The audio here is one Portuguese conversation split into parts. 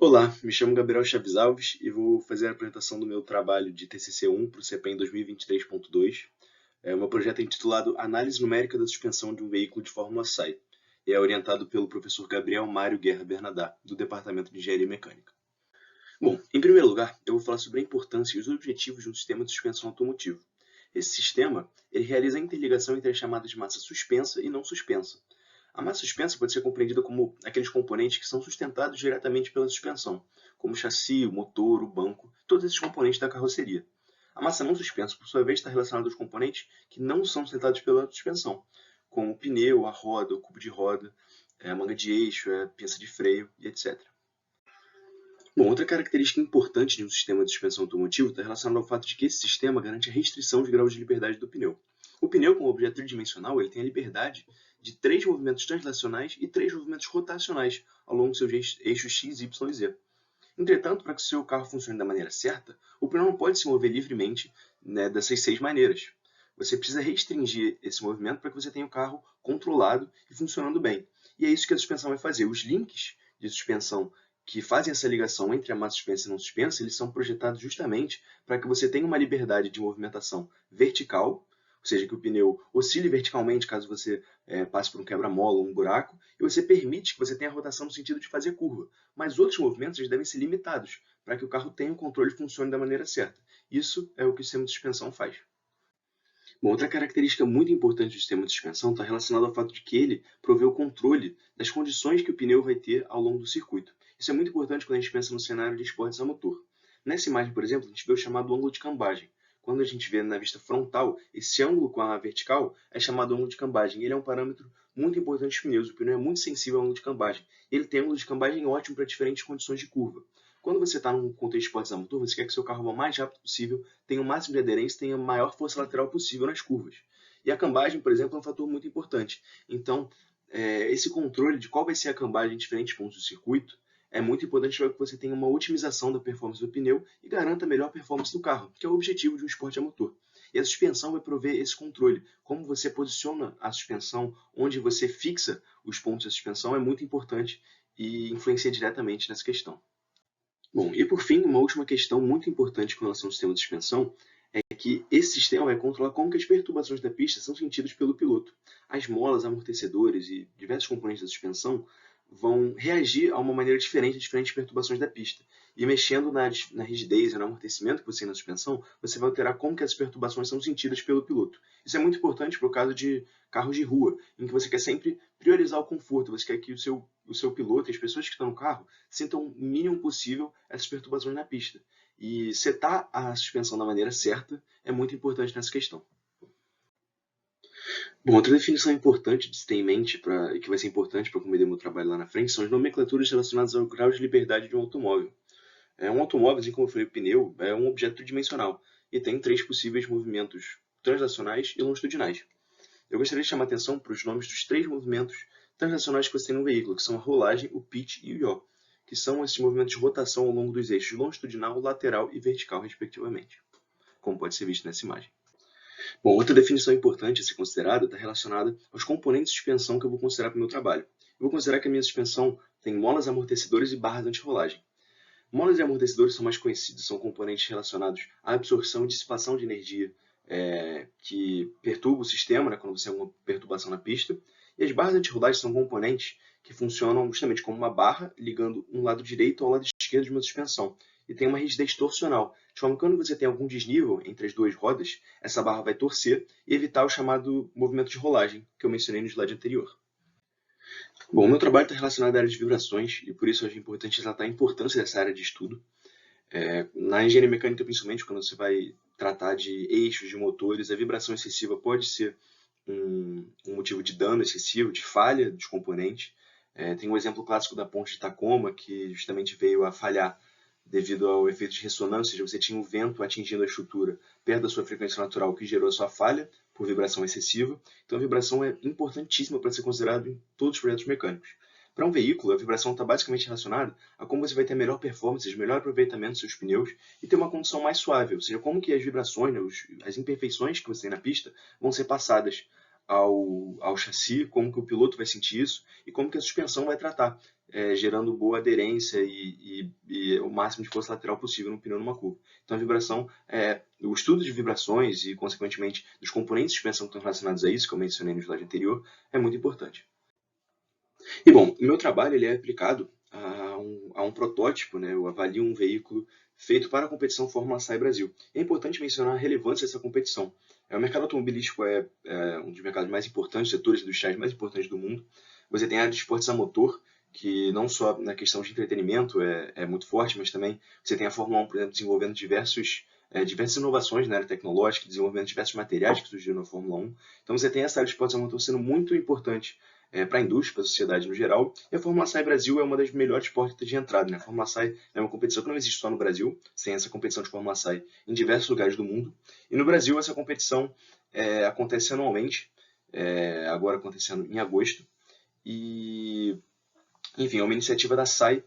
Olá, me chamo Gabriel Chaves Alves e vou fazer a apresentação do meu trabalho de TCC1 para o CPEM 2023.2. O meu projeto é intitulado Análise Numérica da Suspensão de um Veículo de Fórmula SAI e é orientado pelo professor Gabriel Mário Guerra Bernadá, do Departamento de Engenharia Mecânica. Bom, em primeiro lugar, eu vou falar sobre a importância e os objetivos de um sistema de suspensão automotivo. Esse sistema ele realiza a interligação entre as chamadas de massa suspensa e não suspensa. A massa suspensa pode ser compreendida como aqueles componentes que são sustentados diretamente pela suspensão, como o chassi, o motor, o banco, todos esses componentes da carroceria. A massa não suspensa, por sua vez, está relacionada aos componentes que não são sustentados pela suspensão, como o pneu, a roda, o cubo de roda, a manga de eixo, a pinça de freio e etc. Bom, outra característica importante de um sistema de suspensão automotivo está relacionada ao fato de que esse sistema garante a restrição de graus de liberdade do pneu. O pneu, como objeto tridimensional, ele tem a liberdade de 3 movimentos translacionais e 3 movimentos rotacionais ao longo dos seus eixos x, y e z. Entretanto, para que o seu carro funcione da maneira certa, o pneu não pode se mover livremente, dessas 6 maneiras. Você precisa restringir esse movimento para que você tenha o carro controlado e funcionando bem. E é isso que a suspensão vai fazer. Os links de suspensão que fazem essa ligação entre a massa suspensa e não suspensa, eles são projetados justamente para que você tenha uma liberdade de movimentação vertical, ou seja, que o pneu oscile verticalmente caso você passe por um quebra-mola ou um buraco, e você permite que você tenha a rotação no sentido de fazer curva. Mas outros movimentos eles devem ser limitados para que o carro tenha o controle e funcione da maneira certa. Isso é o que o sistema de suspensão faz. Bom, outra característica muito importante do sistema de suspensão está relacionada ao fato de que ele provê o controle das condições que o pneu vai ter ao longo do circuito. Isso é muito importante quando a gente pensa no cenário de esportes a motor. Nessa imagem, por exemplo, a gente vê o chamado ângulo de cambagem. Quando a gente vê na vista frontal, esse ângulo com a vertical é chamado ângulo de cambagem. Ele é um parâmetro muito importante dos pneus. O pneu é muito sensível ao ângulo de cambagem. Ele tem ângulo de cambagem ótimo para diferentes condições de curva. Quando você está num contexto de esportes a motor, você quer que seu carro vá o mais rápido possível, tenha o máximo de aderência, tenha a maior força lateral possível nas curvas. E a cambagem, por exemplo, é um fator muito importante. Então, esse controle de qual vai ser a cambagem em diferentes pontos do circuito é muito importante para que você tenha uma otimização da performance do pneu e garanta a melhor performance do carro, que é o objetivo de um esporte a motor. E a suspensão vai prover esse controle. Como você posiciona a suspensão, onde você fixa os pontos da suspensão, é muito importante e influencia diretamente nessa questão. Bom, e por fim, uma última questão muito importante com relação ao sistema de suspensão é que esse sistema vai controlar como que as perturbações da pista são sentidas pelo piloto. As molas, amortecedores e diversos componentes da suspensão vão reagir a uma maneira diferente a diferentes perturbações da pista. E mexendo na rigidez e no amortecimento que você tem na suspensão, você vai alterar como que essas perturbações são sentidas pelo piloto. Isso é muito importante para o caso de carros de rua, em que você quer sempre priorizar o conforto, você quer que o seu piloto e as pessoas que estão no carro sintam o mínimo possível essas perturbações na pista. E setar a suspensão da maneira certa é muito importante nessa questão. Bom, outra definição importante de se ter em mente, e que vai ser importante para compreender meu trabalho lá na frente, são as nomenclaturas relacionadas ao grau de liberdade de um automóvel. Um automóvel, assim como eu falei, o pneu, é um objeto tridimensional e tem 3 possíveis movimentos translacionais e longitudinais. Eu gostaria de chamar a atenção para os nomes dos 3 movimentos translacionais que você tem no veículo, que são a rolagem, o pitch e o yaw, que são esses movimentos de rotação ao longo dos eixos longitudinal, lateral e vertical, respectivamente, como pode ser visto nessa imagem. Bom, outra definição importante a ser considerada está relacionada aos componentes de suspensão que eu vou considerar para o meu trabalho. Eu vou considerar que a minha suspensão tem molas, amortecedores e barras anti-rolagem. Molas e amortecedores são mais conhecidos, são componentes relacionados à absorção e dissipação de energia que perturba o sistema, quando você tem alguma perturbação na pista. E as barras anti-rolagem são componentes que funcionam justamente como uma barra ligando um lado direito ao lado esquerdo de uma suspensão. E tem uma rigidez torcional, de forma que quando você tem algum desnível entre as duas rodas, essa barra vai torcer e evitar o chamado movimento de rolagem, que eu mencionei no slide anterior. Bom, o meu trabalho está relacionado à área de vibrações, e por isso eu acho importante ressaltar a importância dessa área de estudo. Na engenharia mecânica, principalmente, quando você vai tratar de eixos, de motores, a vibração excessiva pode ser um motivo de dano excessivo, de falha dos componentes. Tem um exemplo clássico da ponte de Tacoma, que justamente veio a falhar devido ao efeito de ressonância, ou seja, você tinha o vento atingindo a estrutura perto da sua frequência natural, que gerou a sua falha por vibração excessiva. Então a vibração é importantíssima para ser considerada em todos os projetos mecânicos. Para um veículo, a vibração está basicamente relacionada a como você vai ter melhor performance, melhor aproveitamento dos seus pneus e ter uma condução mais suave, ou seja, como que as vibrações, as imperfeições que você tem na pista vão ser passadas ao chassi, como que o piloto vai sentir isso e como que a suspensão vai tratar gerando boa aderência e o máximo de força lateral possível no pneu numa curva. Então a vibração, o estudo de vibrações e, consequentemente, dos componentes de suspensão que estão relacionados a isso, que eu mencionei no slide anterior, é muito importante. E bom, o meu trabalho ele é aplicado a um protótipo, né? Eu avalio um veículo feito para a competição Fórmula SAI Brasil. É importante mencionar a relevância dessa competição. O mercado automobilístico é um dos mercados mais importantes, setores industriais mais importantes do mundo. Você tem a área de esportes a motor, que não só na questão de entretenimento é muito forte, mas também você tem a Fórmula 1, por exemplo, desenvolvendo diversas inovações na área tecnológica, desenvolvendo diversos materiais que surgiram na Fórmula 1. Então você tem essa área de esportes a motor sendo muito importante para a indústria, para a sociedade no geral. E a Fórmula SAI Brasil é uma das melhores portas de entrada. Né? A Fórmula SAI é uma competição que não existe só no Brasil, você tem essa competição de Fórmula SAI em diversos lugares do mundo. E no Brasil essa competição acontece anualmente, agora acontecendo em agosto. E, enfim, é uma iniciativa da SAI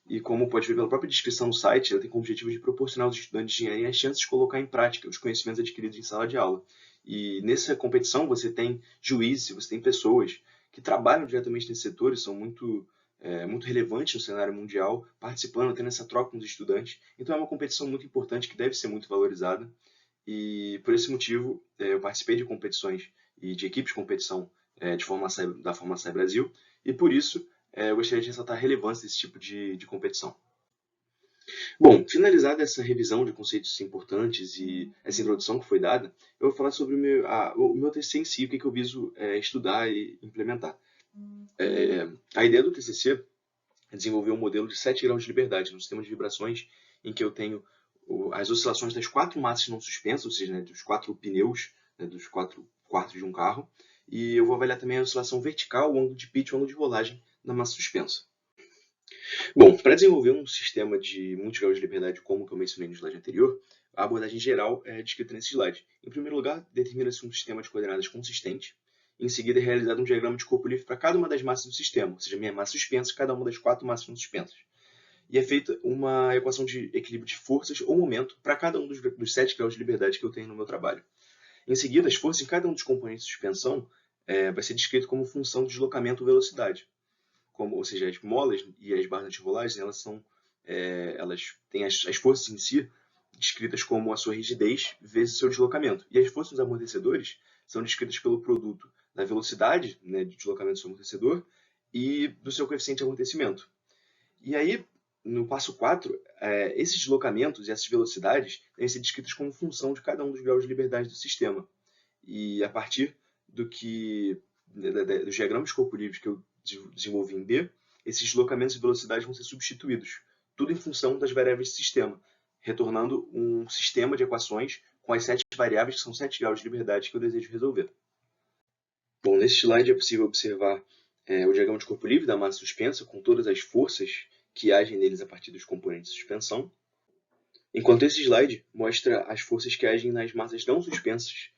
e, como pode ver pela própria descrição do site, ela tem como objetivo de proporcionar aos estudantes de engenharia as chances de colocar em prática os conhecimentos adquiridos em sala de aula. E nessa competição você tem juízes, você tem pessoas que trabalham diretamente nesse setor e são muito relevantes no cenário mundial, participando, tendo essa troca com os estudantes. Então é uma competição muito importante que deve ser muito valorizada. E por esse motivo eu participei de competições e de equipes de competição da Fórmula SAI Brasil, e por isso eu gostaria de ressaltar a relevância desse tipo de competição. Bom, finalizada essa revisão de conceitos importantes e essa introdução que foi dada, eu vou falar sobre o meu TCC em si, o que eu viso estudar e implementar. A ideia do TCC é desenvolver um modelo de 7 graus de liberdade, um sistema de vibrações em que eu tenho as oscilações das 4 massas não suspensas, ou seja, dos 4 pneus, dos 4 quartos de um carro, e eu vou avaliar também a oscilação vertical, o ângulo de pitch, o ângulo de rolagem da massa suspensa. Bom, para desenvolver um sistema de muitos graus de liberdade, como que eu mencionei no slide anterior, a abordagem geral é descrita nesse slide. Em primeiro lugar, determina-se um sistema de coordenadas consistente. Em seguida, é realizado um diagrama de corpo livre para cada uma das massas do sistema, ou seja, minha massa suspensa, cada uma das 4 massas não suspensas. E é feita uma equação de equilíbrio de forças ou momento para cada um dos 7 graus de liberdade que eu tenho no meu trabalho. Em seguida, as forças em cada um dos componentes de suspensão vai ser descrito como função do deslocamento ou velocidade. Ou seja, as molas e as barras antirrolagens, elas têm as forças em si descritas como a sua rigidez vezes seu deslocamento. E as forças dos amortecedores são descritas pelo produto da velocidade, né, de deslocamento do seu amortecedor e do seu coeficiente de amortecimento. E aí, no passo 4, esses deslocamentos e essas velocidades devem ser descritas como função de cada um dos graus de liberdade do sistema. E a partir dos diagramas de corpo livre que eu desenvolvi em B, esses deslocamentos e velocidades vão ser substituídos, tudo em função das variáveis do sistema, retornando um sistema de equações com as 7 variáveis, que são 7 graus de liberdade que eu desejo resolver. Bom, nesse slide é possível observar o diagrama de corpo livre da massa suspensa, com todas as forças que agem neles a partir dos componentes de suspensão, enquanto esse slide mostra as forças que agem nas massas não suspensas,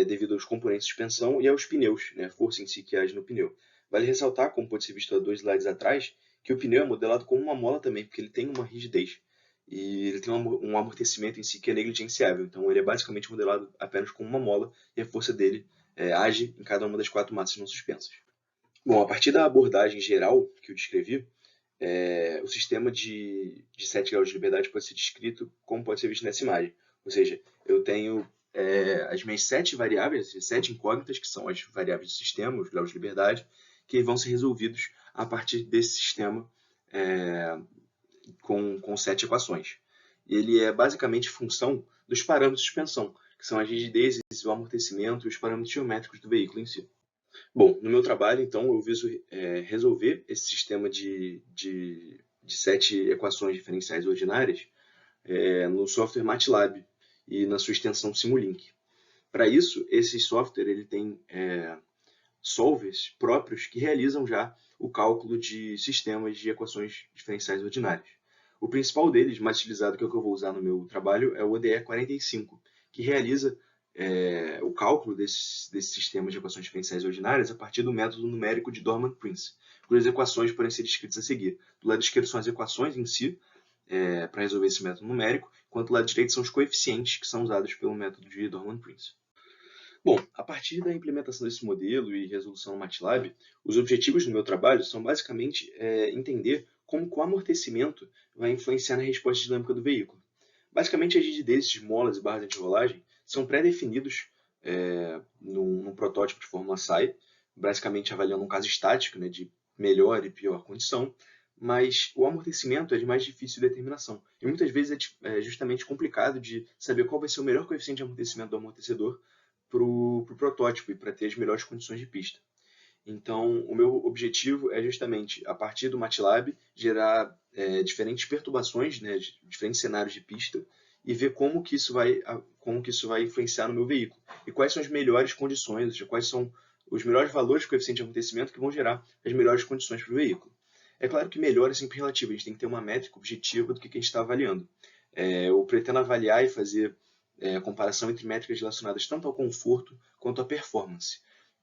devido aos componentes de suspensão e aos pneus, né, a força em si que age no pneu. Vale ressaltar, como pode ser visto há 2 slides atrás, que o pneu é modelado como uma mola também, porque ele tem uma rigidez. E ele tem um amortecimento em si que é negligenciável. Então ele é basicamente modelado apenas como uma mola e a força dele age em cada uma das 4 massas não suspensas. Bom, a partir da abordagem geral que eu descrevi, o sistema de 7 graus de liberdade pode ser descrito como pode ser visto nessa imagem. Ou seja, eu tenho as minhas 7 variáveis, 7 incógnitas, que são as variáveis do sistema, os graus de liberdade, que vão ser resolvidos a partir desse sistema com 7 equações. Ele é basicamente função dos parâmetros de suspensão, que são as rigidezes, o amortecimento e os parâmetros geométricos do veículo em si. Bom, no meu trabalho, então, eu viso resolver esse sistema de 7 equações diferenciais ordinárias no software MATLAB e na sua extensão Simulink. Para isso, esse software ele tem solvers próprios que realizam já o cálculo de sistemas de equações diferenciais ordinárias. O principal deles, mais utilizado, que é o que eu vou usar no meu trabalho, é o ODE 45, que realiza o cálculo desse sistema de equações diferenciais ordinárias a partir do método numérico de Dorman-Prince, cujas equações podem ser descritas a seguir. Do lado esquerdo são as equações em si, para resolver esse método numérico, enquanto do lado direito são os coeficientes que são usados pelo método de Dorman-Prince. Bom, a partir da implementação desse modelo e resolução no MATLAB, os objetivos do meu trabalho são basicamente entender como que o amortecimento vai influenciar na resposta dinâmica do veículo. Basicamente, as rigidezes de molas e barras anti-rolagem são pré-definidos num protótipo de fórmula SAE, basicamente avaliando um caso estático, né, de melhor e pior condição, mas o amortecimento é de mais difícil determinação. E muitas vezes é justamente complicado de saber qual vai ser o melhor coeficiente de amortecimento do amortecedor para o pro protótipo e para ter as melhores condições de pista. Então, o meu objetivo é justamente, a partir do MATLAB, gerar diferentes perturbações, né, diferentes cenários de pista, e ver como que isso vai influenciar no meu veículo. E quais são as melhores condições, ou seja, quais são os melhores valores de coeficiente de amortecimento que vão gerar as melhores condições para o veículo. É claro que melhor é sempre relativo, a gente tem que ter uma métrica objetiva do que a gente está avaliando. Eu pretendo avaliar e fazer comparação entre métricas relacionadas tanto ao conforto quanto à performance,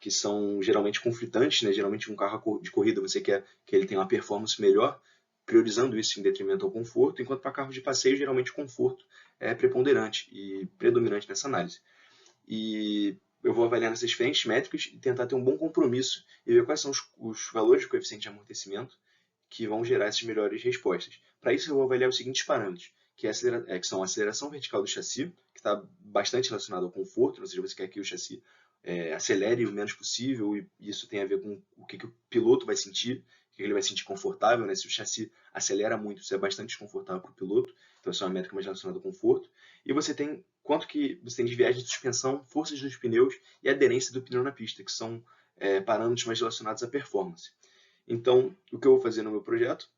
que são geralmente conflitantes, né? Geralmente um carro de corrida você quer que ele tenha uma performance melhor, priorizando isso em detrimento ao conforto, enquanto para carros de passeio geralmente o conforto é preponderante e predominante nessa análise. E eu vou avaliar essas diferentes métricas e tentar ter um bom compromisso e ver quais são os valores de coeficiente de amortecimento que vão gerar essas melhores respostas. Para isso, eu vou avaliar os seguintes parâmetros, que são a aceleração vertical do chassi, que está bastante relacionado ao conforto, ou seja, você quer que o chassi acelere o menos possível, e isso tem a ver com o que o piloto vai sentir, o que ele vai sentir confortável, né? Se o chassi acelera muito, isso é bastante desconfortável para o piloto, então essa é uma métrica mais relacionada ao conforto. E você tem quanto que você tem de viagem de suspensão, forças dos pneus e aderência do pneu na pista, que são parâmetros mais relacionados à performance. Então, o que eu vou fazer no meu projeto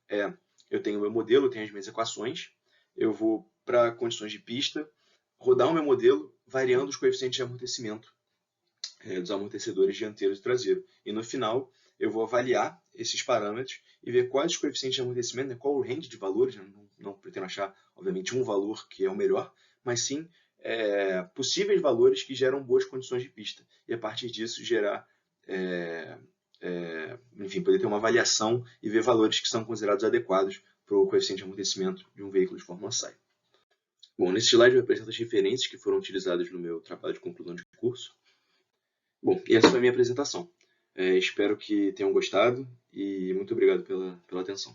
eu tenho o meu modelo, eu tenho as minhas equações, eu vou para condições de pista, rodar o meu modelo variando os coeficientes de amortecimento dos amortecedores dianteiros e traseiro. E no final, eu vou avaliar esses parâmetros e ver quais os coeficientes de amortecimento, né, qual o range de valores, né, não pretendo achar, obviamente, um valor que é o melhor, mas sim possíveis valores que geram boas condições de pista. E a partir disso, gerar enfim, poder ter uma avaliação e ver valores que são considerados adequados para o coeficiente de amortecimento de um veículo de Fórmula SAI. Bom, nesse slide eu apresento as referências que foram utilizadas no meu trabalho de conclusão de curso. Bom, e essa foi a minha apresentação. Espero que tenham gostado e muito obrigado pela atenção.